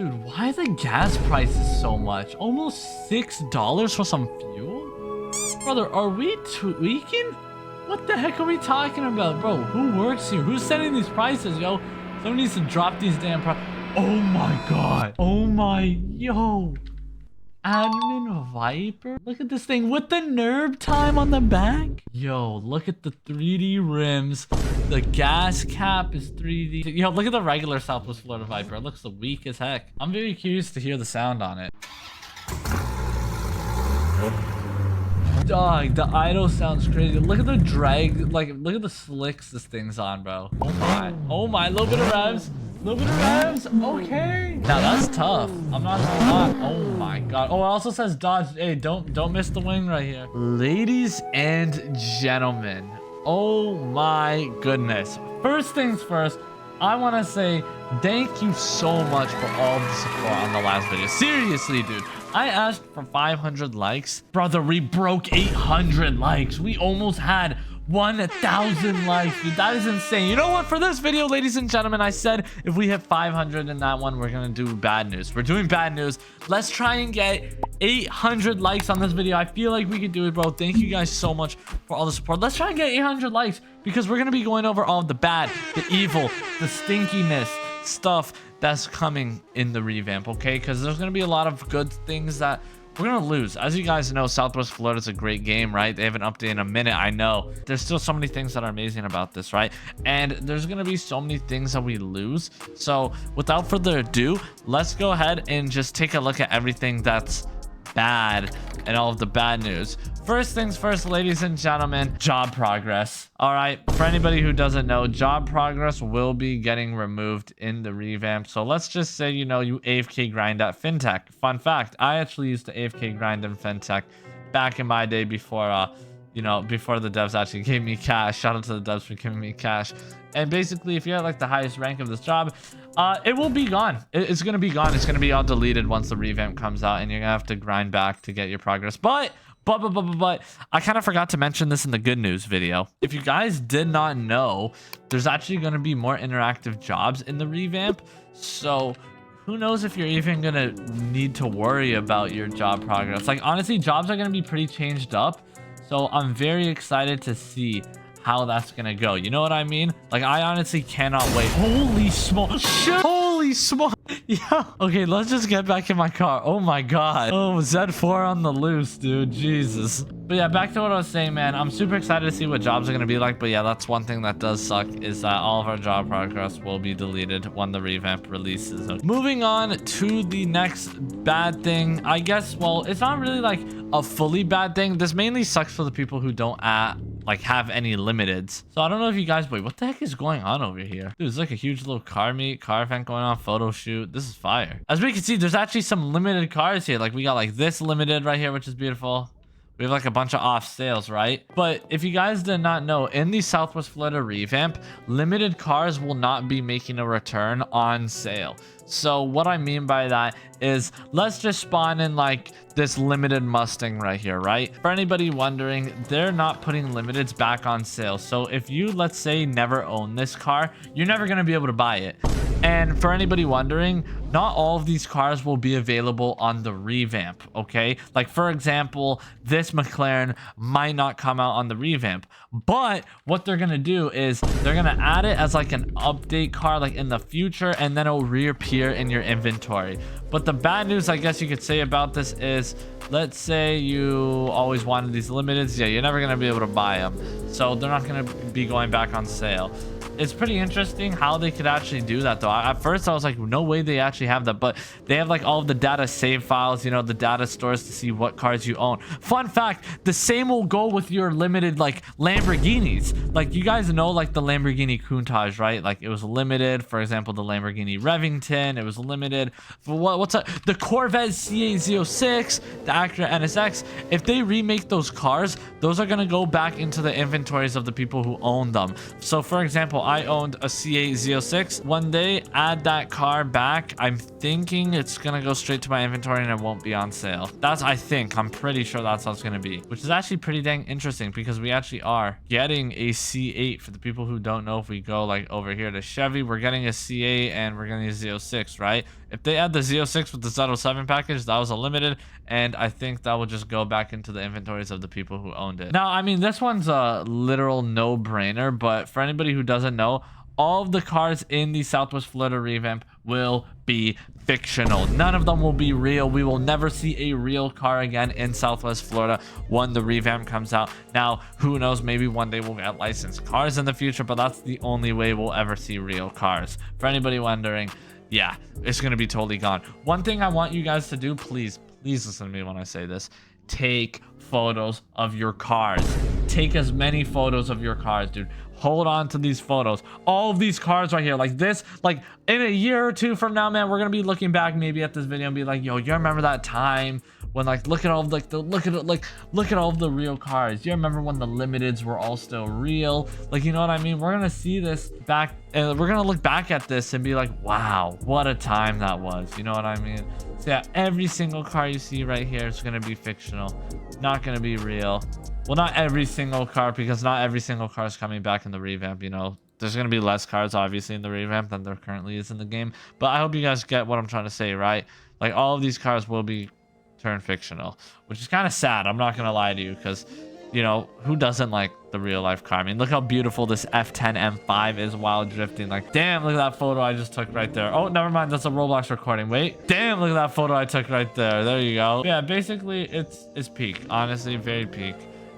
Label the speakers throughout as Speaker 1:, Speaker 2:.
Speaker 1: Dude, why are the gas prices so much? Almost $6 for some fuel? Brother, are we tweaking? What the heck are we talking about, bro? Who works here? Who's setting these prices, yo? Someone needs to drop these damn prices. Oh my god. Oh my, yo. Admin Viper? Look at this thing with the nerve time on the back. Yo, look at the 3D rims. The gas cap is 3D. Yo, look at the regular Southwest Florida Viper. It looks weak as heck. I'm very curious to hear the sound on it. Dog, the idle sounds crazy. Look at the drag. Like, look at the slicks this thing's on, bro. Oh my. Oh my. A little bit of revs. Little bit of revs. Okay. Now that's tough. I'm not gonna lie. Oh my god. Oh, it also says dodge. Hey, don't miss the wing right here. Ladies and gentlemen. Oh my goodness. First things first, I want to say thank you so much for all the support on the last video. Seriously, dude. I asked for 500 likes. Brother, we broke 800 likes. We almost had 1,000 likes, dude. That is insane. You know what? For this video, ladies and gentlemen, I said if we hit 500 in that one, we're gonna do bad news. We're doing bad news. Let's try and get 800 likes on this video. I feel like we could do it, bro. Thank you guys so much for all the support. Let's try and get 800 likes because we're gonna be going over all the bad, the evil, the stinkiness stuff that's coming in the revamp, okay? Because there's gonna be a lot of good things that we're gonna lose. As you guys know, Southwest Florida is a great game, right? They have an update in a minute. I know there's still so many things that are amazing about this, right? And there's gonna be so many things that we lose. So without further ado, let's go ahead and just take a look at everything that's bad and all of the bad news. First things first, ladies and gentlemen, job progress. All right, for anybody who doesn't know, job progress will be getting removed in the revamp. So let's just say, you know, you AFK grind at fintech. Fun fact, I actually used to AFK grind in fintech back in my day before you know, before the devs actually gave me cash. Shout out to the devs for giving me cash. And basically, if you're at like the highest rank of this job, it will be gone. It's gonna be gone. It's gonna be all deleted once the revamp comes out, and you're gonna have to grind back to get your progress. But I kind of forgot to mention this in the good news video. If you guys did not know, there's actually gonna be more interactive jobs in the revamp. So who knows if you're even gonna need to worry about your job progress. Like, honestly, jobs are gonna be pretty changed up. So I'm very excited to see how that's gonna go. You know what I mean? Like, I honestly cannot wait. Holy small shit. Holy small. Yeah. Okay, let's just get back in my car. Oh my god. Oh, Z4 on the loose, dude. Jesus. But yeah, back to what I was saying, man. I'm super excited to see what jobs are gonna be like. But yeah, that's one thing that does suck, is that all of our job progress will be deleted when the revamp releases. Okay. Moving on to the next bad thing, I guess. Well, it's not really like a fully bad thing. This mainly sucks for the people who don't like have any limiteds. So I don't know if you guys, wait, what the heck is going on over here? Dude, it's like a huge little car event going on, photo shoot. This is fire. As we can see, there's actually some limited cars here. Like, we got like this limited right here, which is beautiful. We have like a bunch of off sales, right? But if you guys did not know, in the Southwest Florida revamp, limited cars will not be making a return on sale. So what I mean by that is, let's just spawn in like this limited Mustang right here, right? For anybody wondering, they're not putting limiteds back on sale. So if you, let's say, never own this car, you're never going to be able to buy it. And for anybody wondering, not all of these cars will be available on the revamp, okay? Like, for example, this McLaren might not come out on the revamp, but what they're gonna do is they're gonna add it as like an update car like in the future, and then it'll reappear in your inventory. But the bad news, I guess you could say, about this is, let's say you always wanted these limiteds, yeah, you're never gonna be able to buy them, so they're not gonna be going back on sale. It's pretty interesting how they could actually do that, though. At first, I was like, no way they actually have that. But they have like all of the data save files, you know, the data stores to see what cars you own. Fun fact, the same will go with your limited like Lamborghinis. Like, you guys know, like the Lamborghini Countach, right? Like, it was limited. For example, the Lamborghini Revington, it was limited. For what's up? The Corvette C806, the Acura NSX. If they remake those cars, those are gonna go back into the inventories of the people who own them. So, for example, I owned a C806. One day, add that car back. I'm thinking it's gonna go straight to my inventory and it won't be on sale. I'm pretty sure that's how it's gonna be, which is actually pretty dang interesting, because we actually are getting a C8. For the people who don't know, if we go like over here to Chevy, we're getting a C8 and we're getting a Z06, right? If they add the Z06 with the Z07 package, that was a limited, and I think that will just go back into the inventories of the people who owned it. Now, I mean, this one's a literal no-brainer, but for anybody who doesn't know, all of the cars in the Southwest Florida revamp will be fictional. None of them will be real. We will never see a real car again in Southwest Florida when the revamp comes out. Now, who knows, maybe one day we'll get licensed cars in the future, but that's the only way we'll ever see real cars. For anybody wondering, yeah, it's gonna be totally gone. One thing I want you guys to do, please listen to me when I say this. Take photos of your cars. Take as many photos of your cars, dude. Hold on to these photos. All of these cars right here, like this, like in a year or two from now, man, we're gonna be looking back maybe at this video and be like, yo, you remember that time when like look at all of, like the look at all of the real cars. You remember when the limiteds were all still real? Like, you know what I mean? We're gonna see this back, and we're gonna look back at this and be like, wow, what a time that was. You know what I mean? So yeah, every single car you see right here is gonna be fictional, not gonna be real. Well, not every single car, because not every single car is coming back in the revamp. You know, there's going to be less cars obviously in the revamp than there currently is in the game, but I hope you guys get what I'm trying to say, right? Like, all of these cars will be turned fictional, which is kind of sad. I'm not going to lie to you, because, you know, who doesn't like the real life car? I mean, look how beautiful this F10 M5 is while drifting. Like, damn, look at that photo I just took right there. Oh, never mind, that's a Roblox recording. Wait, damn, look at that photo I took right there. There you go. Yeah, basically it's peak, honestly, very peak.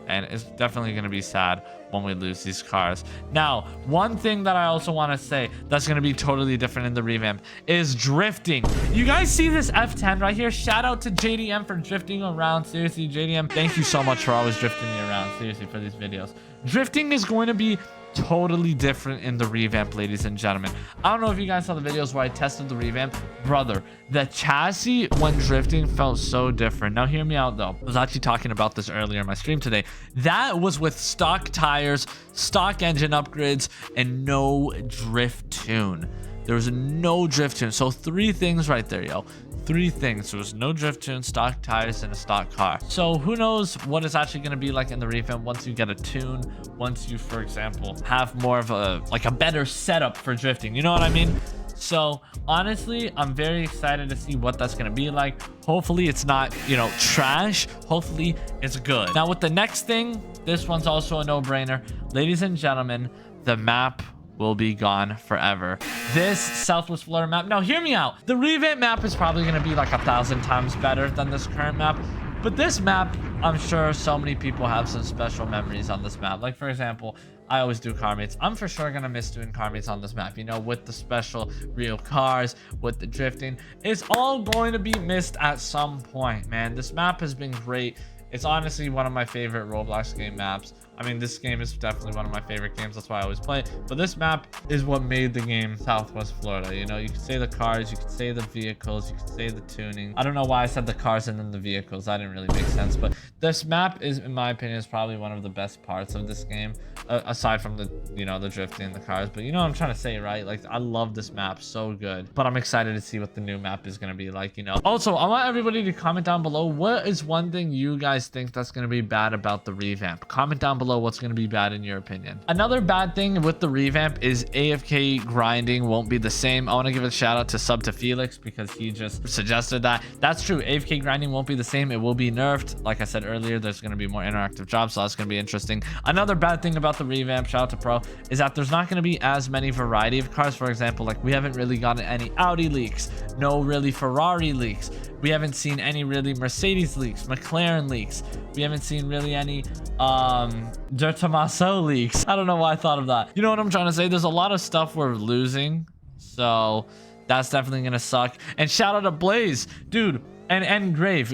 Speaker 1: And it's definitely going to be sad when we lose these cars. Now, one thing that I also want to say that's going to be totally different in the revamp is drifting. You guys see this F10 right here? Shout out to JDM for drifting around. Seriously, JDM, thank you so much for always drifting me around. Seriously, for these videos. Drifting is going to be totally different in the revamp, ladies and gentlemen. I don't know if you guys saw the videos where I tested the revamp. Brother, the chassis when drifting felt so different. Now hear me out though. I was actually talking about this earlier in my stream today. That was with stock tires, stock engine upgrades, and no drift tune. There was no drift tune. So 3 things right there, yo. 3 things. There was no drift tune, stock tires, and a stock car. So who knows what it's actually going to be like in the revamp once you get a tune, once you, for example, have more of a better setup for drifting. You know what I mean? So honestly, I'm very excited to see what that's going to be like. Hopefully it's not, you know, trash. Hopefully it's good. Now with the next thing, this one's also a no-brainer. Ladies and gentlemen, the map will be gone forever. This Southwest Florida map, now hear me out. The revamp map is probably going to be like 1,000 times better than this current map. But this map, I'm sure so many people have some special memories on this map. Like, for example, I always do car meets. I'm for sure going to miss doing car meets on this map, you know, with the special real cars, with the drifting. It's all going to be missed at some point, man. This map has been great. It's honestly one of my favorite Roblox game maps. I mean, this game is definitely one of my favorite games. That's why I always play it. But this map is what made the game Southwest Florida. You know, you could say the cars, you could say the vehicles, you could say the tuning. I don't know why I said the cars and then the vehicles. That didn't really make sense. But this map is, in my opinion, is probably one of the best parts of this game. Aside from the, you know, the drifting and the cars. But you know what I'm trying to say, right? Like, I love this map so good. But I'm excited to see what the new map is going to be like, you know. Also, I want everybody to comment down below. What is one thing you guys think that's going to be bad about the revamp? Comment down below what's going to be bad in your opinion. Another bad thing with the revamp is AFK grinding won't be the same. I want to give a shout out to Sub to Felix because he just suggested that. That's true. AFK grinding won't be the same. It will be nerfed. Like I said earlier, there's going to be more interactive jobs, so that's going to be interesting. Another bad thing about the revamp, shout out to Pro, is that there's not going to be as many variety of cars. For example, like we haven't really gotten any Audi leaks, no really Ferrari leaks. We haven't seen any really Mercedes leaks, McLaren leaks. We haven't seen really any De Tomaso leaks. I don't know why I thought of that. You know what I'm trying to say? There's a lot of stuff we're losing, so that's definitely gonna suck. And shout out to Blaze, dude. And Grave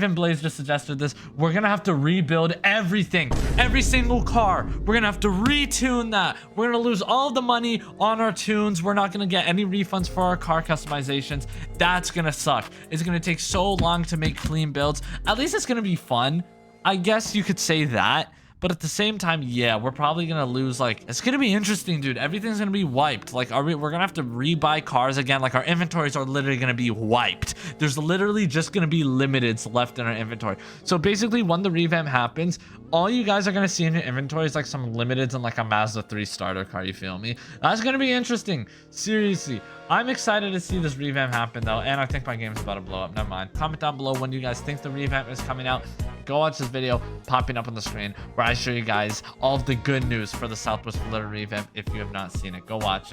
Speaker 1: and Blaze just suggested this. We're gonna have to rebuild everything, every single car. We're gonna have to retune that. We're gonna lose all the money on our tunes. We're not gonna get any refunds for our car customizations. That's gonna suck. It's gonna take so long to make clean builds. At least it's gonna be fun, I guess you could say that. But at the same time, yeah, we're probably gonna lose. Like, it's gonna be interesting, dude. Everything's gonna be wiped. Like, we're gonna have to rebuy cars again. Like, our inventories are literally gonna be wiped. There's literally just gonna be limiteds left in our inventory. So basically, when the revamp happens, all you guys are gonna see in your inventory is like some limiteds and like a Mazda 3 starter car. You feel me? That's gonna be interesting. Seriously, I'm excited to see this revamp happen though, and I think my game's about to blow up. Never mind. Comment down below when you guys think the revamp is coming out. Go watch this video popping up on the screen where I show you guys all of the good news for the Southwest Florida revamp if you have not seen it. Go watch it.